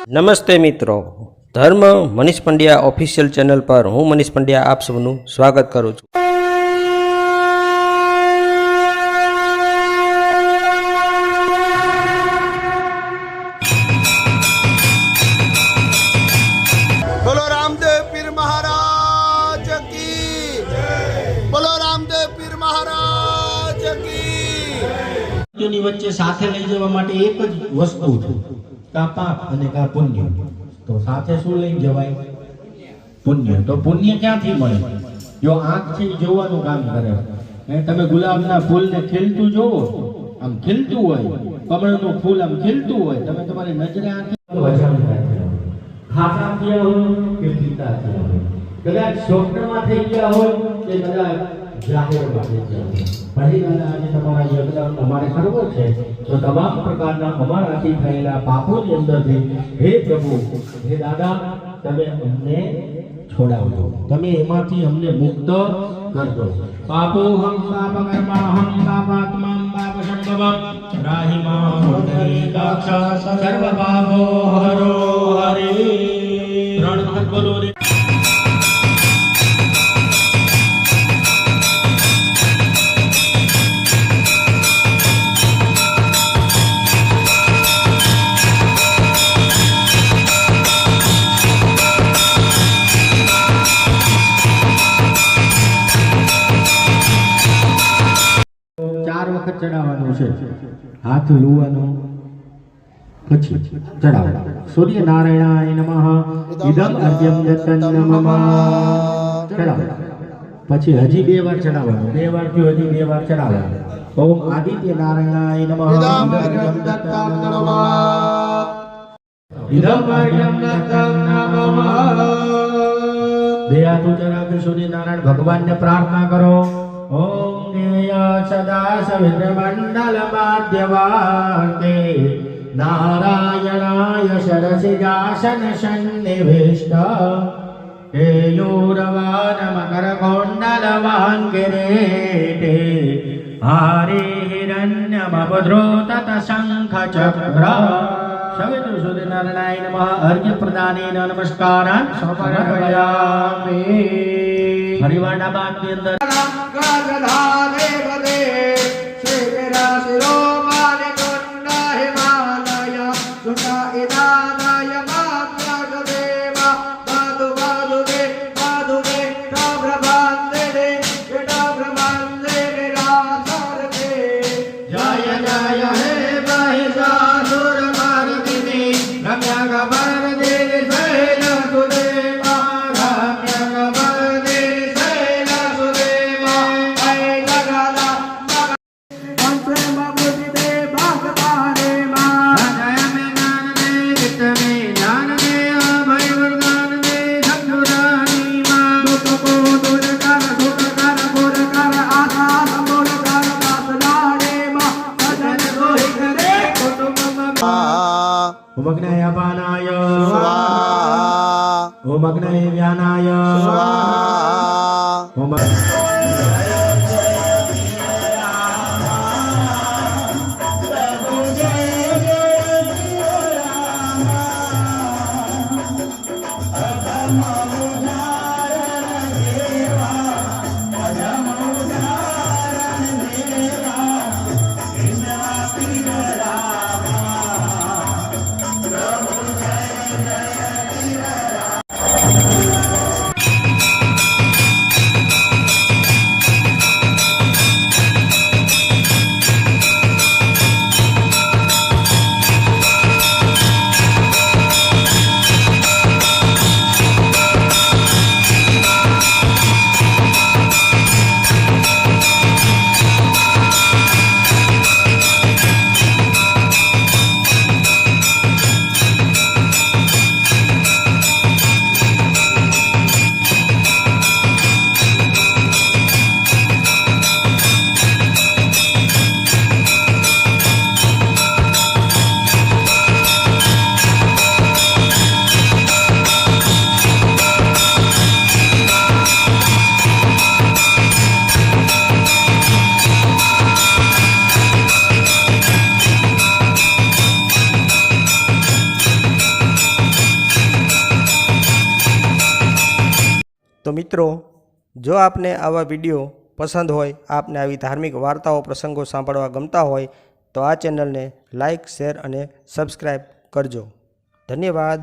નમસ્તે મિત્રો, ધર્મ મનીષ પંડ્યા ઓફિશિયલ ચેનલ પર હું મનીષ પંડ્યા આપ સૌનું સ્વાગત કરું છું। बोलो रामदेव पीर महाराज की जय। बोलो रामदेव पीर महाराज की। ની વચ્ચે સાથે લઈ જવા માટે એક જ વસ્તુ છે, કા પાપ અને કા પુણ્ય। તો સાથે શું લઈ જવાય? પુણ્ય। તો પુણ્ય ક્યાંથી મળે? જો આંખથી જોવાનું કામ કરે। તમે ગુલાબના ફૂલને ખીલતું જોવો, આમ ખીલતું હોય, કમળનું ફૂલ આમ ખીલતું હોય, તમે તમારી નજરે આંખથી ખાતા થયા હોય કે પીતા થયા હોય, કદાચ સ્વપ્નમાં થઈ ગયા હોય કે કદાચ જાહેરમાં થઈ ગયા હોય, પછી આજે તમારા યજ્ઞ અમારે કરવો છે તો તમામ પ્રકારના અમારાથી થયેલા પાપોની અંદરથી હે પ્રભુ, હે દાદા, તમે અમને છોડાવજો, તમે એમાંથી અમને મુક્ત કરજો। પાપો હમ પાપ કર્મા હમ પાપાત્મા પાપ સંભવમ રાહિમા પુંડરીકાક્ષ સર્વ પાપો હરો હરે। ત્રણ વખત બોલો રે। 4 વખત ચડાવવાનું છે, હાથ લુવાનો, પછી ચડાવો। સૂર્ય નારાયણાય નમઃ ઇદમ અર્ઘ્યમ દત્તં મમ ચડાવો। પછી હજી 2 વાર ચડાવવાનું, 2 વાર થી હજી 2 વાર ચડાવવાનું। ઓમ આદિત્ય નારાયણાય નમઃ इदम अर्घ्यं दत्तं नमः। ઇદમ અર્ઘ્યમ દત્તં નમઃ। 2 હાથ ઊંચા રાખી સૂર્ય નારાયણ ભગવાનને પ્રાર્થના કરો। ओम नेय सदा सविन्द्रमंडल माध्यवार्ते नारायणाय शरसिजासन सन्निविष्ट केयूरवान मकर कोंडलवान किरीटे हारे हिरण्यमवध्रो तत शंख चक्र। सवित्र सूर्यनारायणाय नमः। अर्घ्य प्रदानेन नमस्कारान् समर्पयामि। हरिवार डाबा के अंदर ओम अग्नये अपानाय स्वाहा, ओम अग्नये व्यानाय स्वाहा, ओम તો મિત્રો, જો આપને આવા વિડીયો પસંદ હોય, આપને આવી ધાર્મિક વાર્તાઓ પ્રસંગો સાંભળવા ગમતા હોય તો આ ચેનલને લાઇક, શેર અને સબસ્ક્રાઈબ કરજો. ધન્યવાદ.